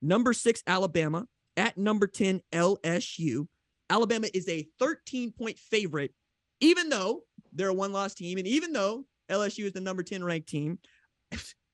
number 6 Alabama, at number 10 LSU. Alabama is a 13-point favorite, even though they're a one-loss team, and even though LSU is the number 10 ranked team.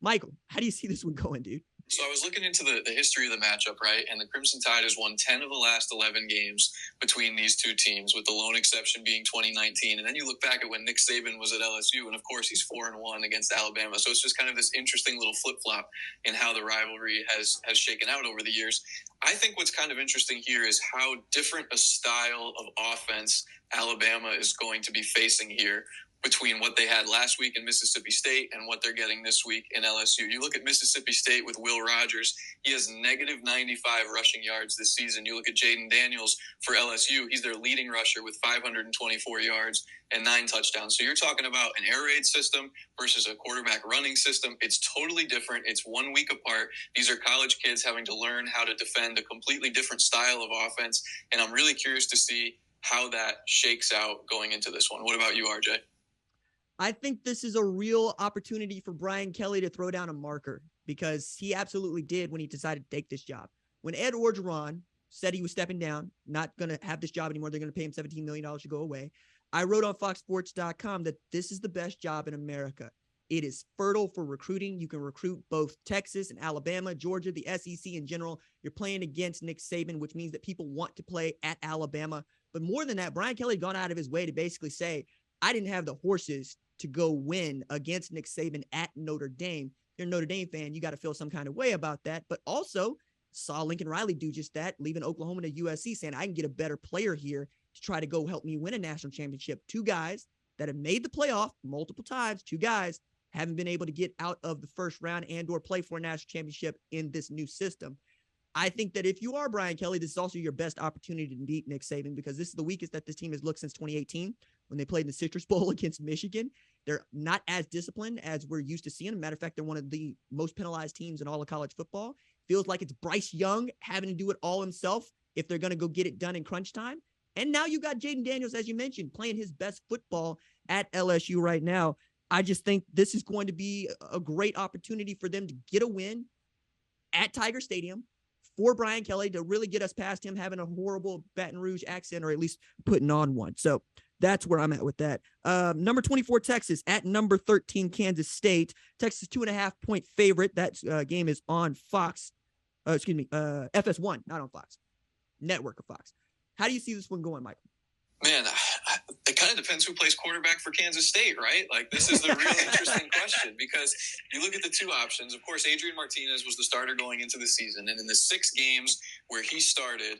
Michael, how do you see this one going, dude? So I was looking into the history of the matchup, right? And the Crimson Tide has won 10 of the last 11 games between these two teams, with the lone exception being 2019. And then you look back at when Nick Saban was at LSU, and of course he's 4-1 against Alabama. So it's just kind of this interesting little flip-flop in how the rivalry has shaken out over the years. I think what's kind of interesting here is how different a style of offense Alabama is going to be facing here between what they had last week in Mississippi State and what they're getting this week in LSU. You look at Mississippi State with Will Rogers, he has negative 95 rushing yards this season. You look at Jaden Daniels for LSU, he's their leading rusher with 524 yards and 9 touchdowns. So you're talking about an air raid system versus a quarterback running system. It's totally different. It's 1 week apart. These are college kids having to learn how to defend a completely different style of offense. And I'm really curious to see how that shakes out going into this one. What about you, RJ? I think this is a real opportunity for Brian Kelly to throw down a marker, because he absolutely did when he decided to take this job. When Ed Orgeron said he was stepping down, not going to have this job anymore, they're going to pay him $17 million to go away, I wrote on FoxSports.com that this is the best job in America. It is fertile for recruiting. You can recruit both Texas and Alabama, Georgia, the SEC in general. You're playing against Nick Saban, which means that people want to play at Alabama. But more than that, Brian Kelly had gone out of his way to basically say, I didn't have the horses to go win against Nick Saban at Notre Dame. If you're a Notre Dame fan, you got to feel some kind of way about that. But also saw Lincoln Riley do just that, leaving Oklahoma to USC, saying I can get a better player here to try to go help me win a national championship. 2 guys that have made the playoff multiple times, 2 guys haven't been able to get out of the first round and or play for a national championship in this new system. I think that if you are Brian Kelly, this is also your best opportunity to beat Nick Saban, because this is the weakest that this team has looked since 2018 when they played in the Citrus Bowl against Michigan. They're not as disciplined as we're used to seeing. As a matter of fact, they're one of the most penalized teams in all of college football. Feels like it's Bryce Young having to do it all himself if they're going to go get it done in crunch time. And now you got Jaden Daniels, as you mentioned, playing his best football at LSU right now. I just think this is going to be a great opportunity for them to get a win at Tiger Stadium for Brian Kelly to really get us past him having a horrible Baton Rouge accent, or at least putting on one. So that's where I'm at with that. Number 24, Texas, at number 13, Kansas State. Texas 2.5-point favorite. That game is on Fox. FS1, not on Fox. Network of Fox. How do you see this one going, Michael? Man, it kind of depends who plays quarterback for Kansas State, right? Like, this is the real interesting question, because you look at the 2 options. Of course, Adrian Martinez was the starter going into the season, and in the 6 games where he started,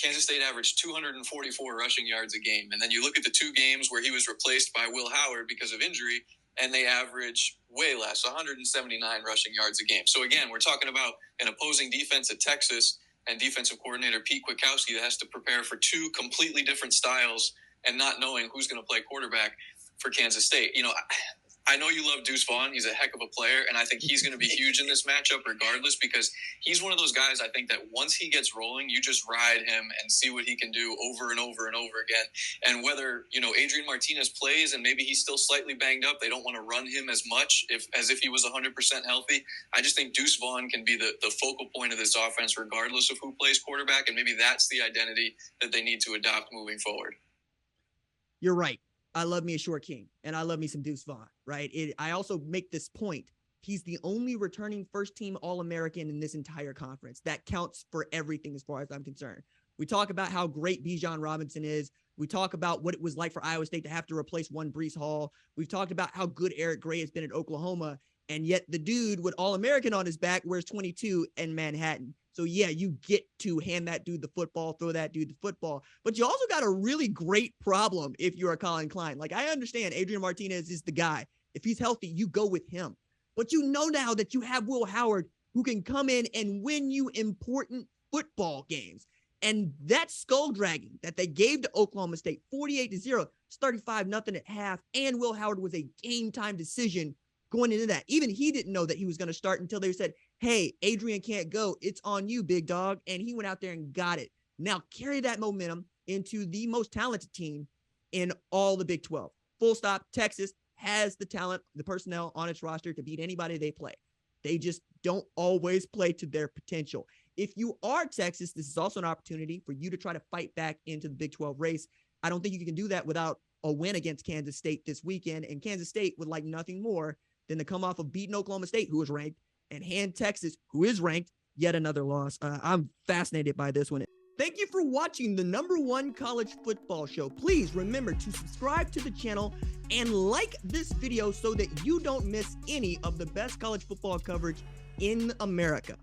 Kansas State averaged 244 rushing yards a game. And then you look at the 2 games where he was replaced by Will Howard because of injury, and they average way less, 179 rushing yards a game. So again, we're talking about an opposing defense at Texas and defensive coordinator Pete Kwiatkowski that has to prepare for 2 completely different styles and not knowing who's going to play quarterback for Kansas State. You know, I know you love Deuce Vaughn. He's a heck of a player, and I think he's going to be huge in this matchup regardless, because he's one of those guys, I think, that once he gets rolling, you just ride him and see what he can do over and over and over again. And whether, you know, Adrian Martinez plays and maybe he's still slightly banged up, they don't want to run him as much as if he was 100% healthy. I just think Deuce Vaughn can be the focal point of this offense regardless of who plays quarterback, and maybe that's the identity that they need to adopt moving forward. You're right. I love me a short king, and I love me some Deuce Vaughn, right? I also make this point. He's the only returning first-team All-American in this entire conference. That counts for everything as far as I'm concerned. We talk about how great Bijan Robinson is. We talk about what it was like for Iowa State to have to replace one Breece Hall. We've talked about how good Eric Gray has been at Oklahoma, and yet the dude with All-American on his back wears 22 in Manhattan. So, yeah, you get to hand that dude the football, throw that dude the football. But you also got a really great problem if you're a Colin Klein. Like, I understand Adrian Martinez is the guy. If he's healthy, you go with him. But you know now that you have Will Howard, who can come in and win you important football games. And that skull dragging that they gave to Oklahoma State, 48-0, it's 35-0 at half, and Will Howard was a game-time decision going into that. Even he didn't know that he was going to start until they said, hey, Adrian can't go. It's on you, big dog. And he went out there and got it. Now carry that momentum into the most talented team in all the Big 12. Full stop. Texas has the talent, the personnel on its roster to beat anybody they play. They just don't always play to their potential. if you are Texas, this is also an opportunity for you to try to fight back into the Big 12 race. I don't think you can do that without a win against Kansas State this weekend. And Kansas State would like nothing more than to come off of beating Oklahoma State, who is ranked, and hand Texas, who is ranked, yet another loss. I'm fascinated by this one. Thank you for watching the #1 college football show. Please remember to subscribe to the channel and like this video so that you don't miss any of the best college football coverage in America.